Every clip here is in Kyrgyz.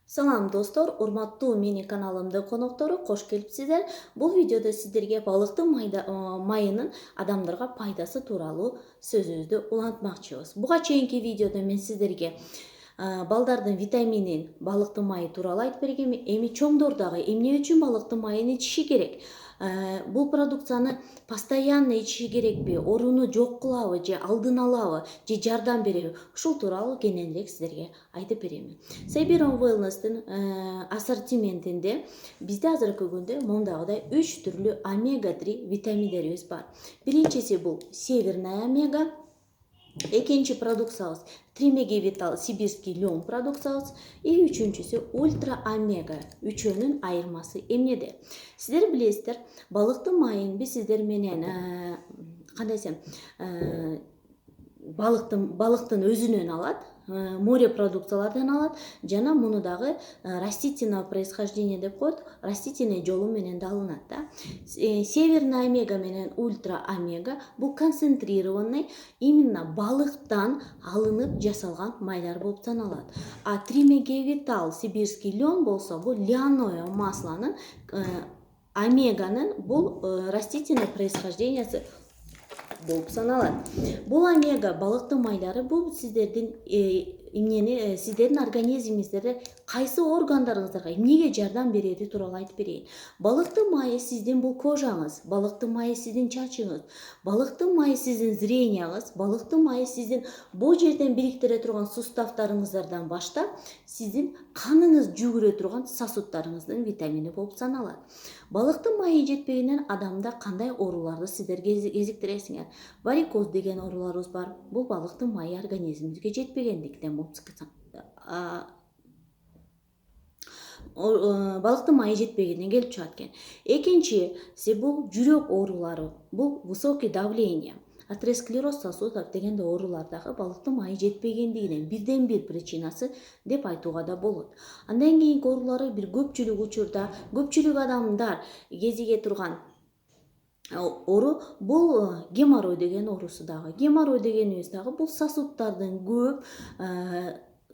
Салам достор, урматтуу мени каналымдын коноктору, кош келипсиздер. Бул видеодо сиздерге балыктын майынын адамдарга пайдасы тууралуу сөзүбүздү улантмакчыбыз. Буга чейинки видеодо мен сиздерге балдардын витаминин, балыктын майы тууралуу айтып бергем. Эми чоңдор дагы эмне үчүн балыктын майын ичиши керек? Бул продукцияны постоянно ичиши керекпи? Ооруну жок кылабы же алдын алабы же жардам береби? Ушул тууралуу кененирээк сиздерге айтып беремин. Сайберон Wellness'тын ассортиментинде бизде азыркы күндө мондагыдай 3 түрлүү омега-3 витаминдерибиз бар. Биринчиси бул северная омега, экинчи продукциябыз Тримегевитал сибирский лен продукциябыз, и үчүнчүсү ультра омега. Үчөөнүн айырмасы эмнеде? Сиздер билесиздер, балыктын майын биз сиздер менен кандай десем, балыктын өзүнөн алат, море продукциялардан алат, жана муну дагы растительного происхождения деп коет, растительный жолу менен да алынат да. Северная омега менен ультра омега бул концентрированный именно балыктан алынып жасалган майлар болуп саналат. А Тримегевитал сибирский лен болсо бул льняное маслонун омеганын бул растительный происхождениясы болуп саналат. Бул омега балыктын майлары бул сиздердин сиздердин организмиңиздерде кайсы органдарыңыздарга эмнеге жардам берери тууралуу айтып берейин. Балыктын майы сиздин бул кожаңыз, балыктын майы сиздин чачыңыз, балыктын майы сиздин зренияңыз, балыктын майы сиздин бул жерден бириктире турган суставтарыңыздардан баштап сиздин каныңыз жүгүрө турган сосудтарыңыздын витамини болуп саналат. Балыктын майы жетпегенен адамда кандай ооруларды сиздер кезиктиресиңер? Варикоз деген ооруларыбыз бар. Бул балыктын майы организмибизге жетпегендиктен болуп балыктын майы жетпегенден келип чыгат экен. Экинчиси бул жүрөк оорулары. Бул высокий давление, атеросклероз сосудов деген оорулар дагы балыктын майы жетпегендигинен бирден бир причинасы деп айтууга да болот. Андан кийинки оорулары бир көпчүлүк учурда көпчүлүк адамдар кезиге турган оору бул геморрой деген оорусу дагы. Геморрой дегенибиз дагы бул сосудтардын көп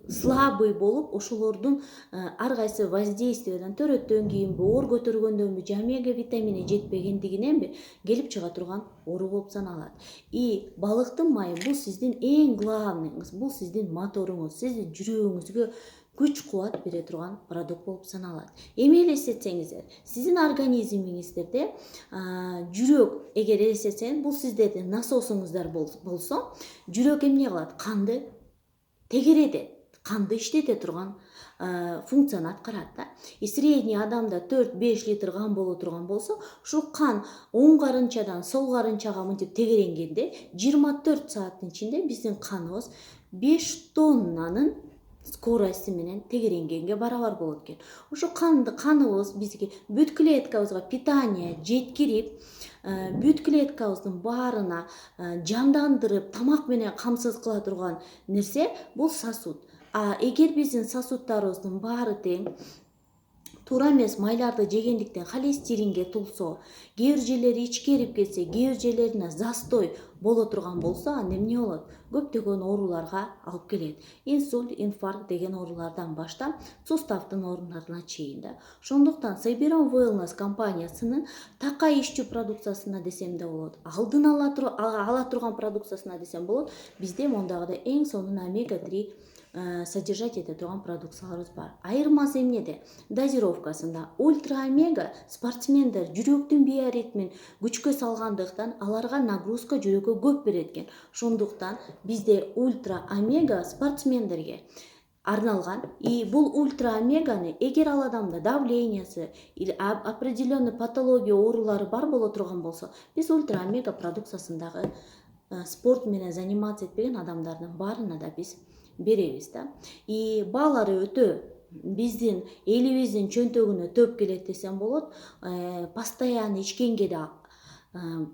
слабый болуп, ошолордун ар кайсы воздействиядан, төрөттөн кийинби, оор көтөргөндөнбү, же омега витамини жетпегендигиненби келип чыга турган оору болуп саналат. И балыктын майы бул сиздин эң главныйыңыз, бул сиздин моторуңуз, сиздин жүрөгүңүзгө күч-кубат бере турган продукт болуп саналат. Эми элестетсеңиздер, сиздин организмиңиздерде жүрөк эгер элестетсеңиз, бул сиздердин насосуңуздар болсо, жүрөк эмне кылат? Канды тегереде, канды иштете турган функцияны аткарат да. Средний адамда 4-5 литр кан боло турган болсо, ушул кан оң карынчадан сол карынчага мынтип тегеренгенде 24 сааттын ичинде биздин каныбыз 5 тоннанын скорости менен тегеренгенге барабар болот экен. Ошо каныбыз бизге бүт клеткабызга питание жеткирип, бүт клеткабыздын баарына жандандырып, тамак менен камсыз кыла турган нерсе бул сосуд. А эгер биздин сосудтарыбыздын баары тең, туура эмес майларды жегендиктен холестеринге тулсо, кээ бир жерлери ичкерип кетсе, кээ бир жерлерине застой боло турган болсо, анда эмне болот? Көптөгөн ооруларга алып келет. Инсульт, инфаркт деген оорулардан баштап суставдын ооруларына чейин да. Ошондуктан Сайберон Wellness компаниясынын такай ишчүү продукциясына десем да болот, алдын ала турган продукциясына десем болот, бизде мондагыдай эң сонун омега-3 содержать ете турган продукцияларыбыз бар. Айырмасы эмнеде? Дозировкасында. Ультра омега спортсмендер жүрөктүн биоритмин күчкө салгандыктан аларга нагрузка жүрөккө көп берет экен. Ошондуктан бизде ультра омега спортсмендерге арналган. И бул ультра омеганы эгер ал адамда давлениясы или определенный патология оорулары бар боло турган болсо, биз ультра омега продукциясындагы спорт менен заниматься этпеген адамдардын баарына да биз беребиз да. И баалары өтө биздин элибиздин чөнтөгүнө төп келет десем болот. Постоянно ичкенге да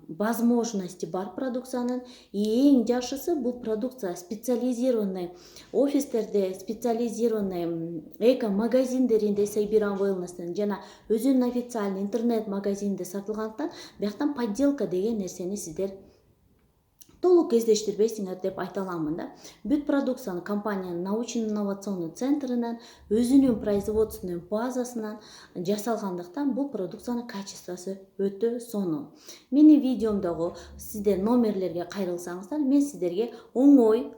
возможности бар продукциянын. И эң жакшысы бул продукция специализированный офистерде, специализированный эко-магазиндеринде Сайберон Wellness'тын жана өзүнүн официальный интернет магазининде сатылгандыктан бияктан подделка деген нерсени сиздер толук кездештирбейсиңер деп айта аламын да. Бүт продукцияны компаниянын научно-инновационный центринен, өзүнүн производственный базасынан жасалгандыктан бул продукциянын качествосу өтө сонун. Менин видеомдогу сиздер номерлерге кайрылсаңыздар, мен сиздерге оңой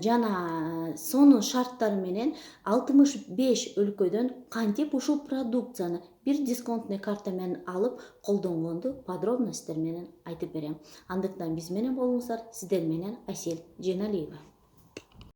жана сонун шарттары менен 65 өлкөдөн кантип ушул продукцияны бир дисконтный карта менен алып колдонгонду подробностьтер менен айтып берем. Андыктан биз менен болуңуздар. Сиздер менен Айсел Женалиева.